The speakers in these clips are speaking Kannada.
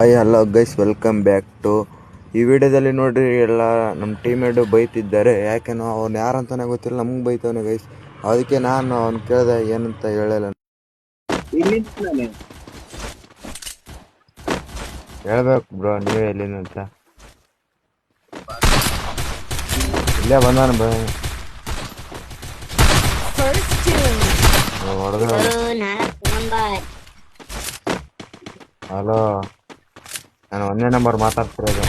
Hi hello guys, welcome back to ಈ ವಿಡಿಯೋದಲ್ಲಿ ನೋಡ್ರಿ. ಎಲ್ಲ ನಮ್ಮ ಟೀಮೇಟು ಬೈತಿದ್ದಾರೆ. ಯಾಕೆನೋ ಅವ್ನು ಯಾರಂತಾನೆ ಗೊತ್ತಿಲ್ಲ, ನಮ್ಗೆ ಬೈತವನೆ ಗೈಸ್. ಅದಕ್ಕೆ ನಾನು ಅವ್ನು ಕೇಳಿದೆ ಏನಂತ ಹೇಳಲ್ಲ. ಹೇಳ್ಬೇಕು ಬ್ರೋ, ನೀವೇ ಎಲ್ಲಿಂದ ಅಂತ. ಇಲ್ಲೇ ಬಂದಾನ ಬೈ. ಹಲೋ, ನಾನು 1ನೇ ನಂಬರ್ ಮಾತಾಡ್ತಿರೋದು.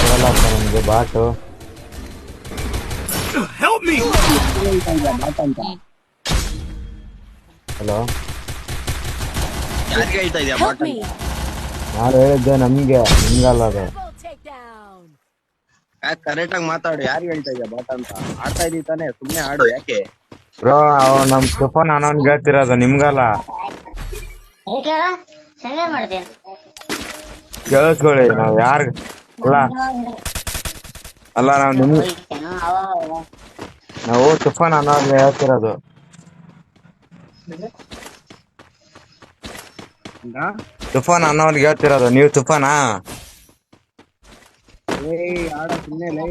ಕೊಡಲ್ಲ ಅಂತ ನಮ್ಗೆ ಬಾಟು. ಹಲೋ, ನಾನು ಹೇಳಿದ್ದೆ ನಮ್ಗೆ, ನಿಮ್ಗಲ್ಲ ಅದು. ಕರೆಕ್ಟ್ ಆಗಿ ಮಾತಾಡು. ಯಾರಿಗೆ ಹೇಳ್ತಾ ಇದೆಯಾ ಬಾಟ ಅಂತ? ಆಡ್ತಾ ಇದೀವಿ ತಾನೆ, ಸುಮ್ನೆ ಆಡು. ಯಾಕೆ ಬ್ರೋ, ನಮ್ ತುಫಾನ್ ನಾನು ಹೇಳ್ತಿರೋದು ನಿಮ್ಗಲ್ಲ. ಕೇಳಿಸ್ಕೊಳ್ಳಿ, ನಾವ್ ಯಾರ ಅಲ್ಲ ನಾವು ತುಫಾನ್ ಅನ್ನೋರ್ಗೆ ಹೇಳ್ತಿರೋದು. ತುಫಾನ್ ಅನ್ನೋರ್ಗೆ ಹೇಳ್ತಿರೋದು. ನೀವು ತುಫಾನಾ? ಆಡ ಸುಮ್ನೆ ಲೈ.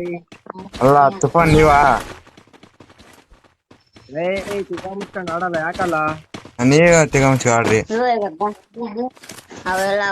ಅಲ್ಲ, ತುಫಾನ್ ನೀವಾ? ಮುಚ್ಕೊಂಡು ಆಡಲ್ಲ. ಯಾಕಲ್ಲ ನೀವೇ ತಿಗಮ್ಸ್ಕ ಆಡ್ರಿ. ಅವೆಲ್ಲ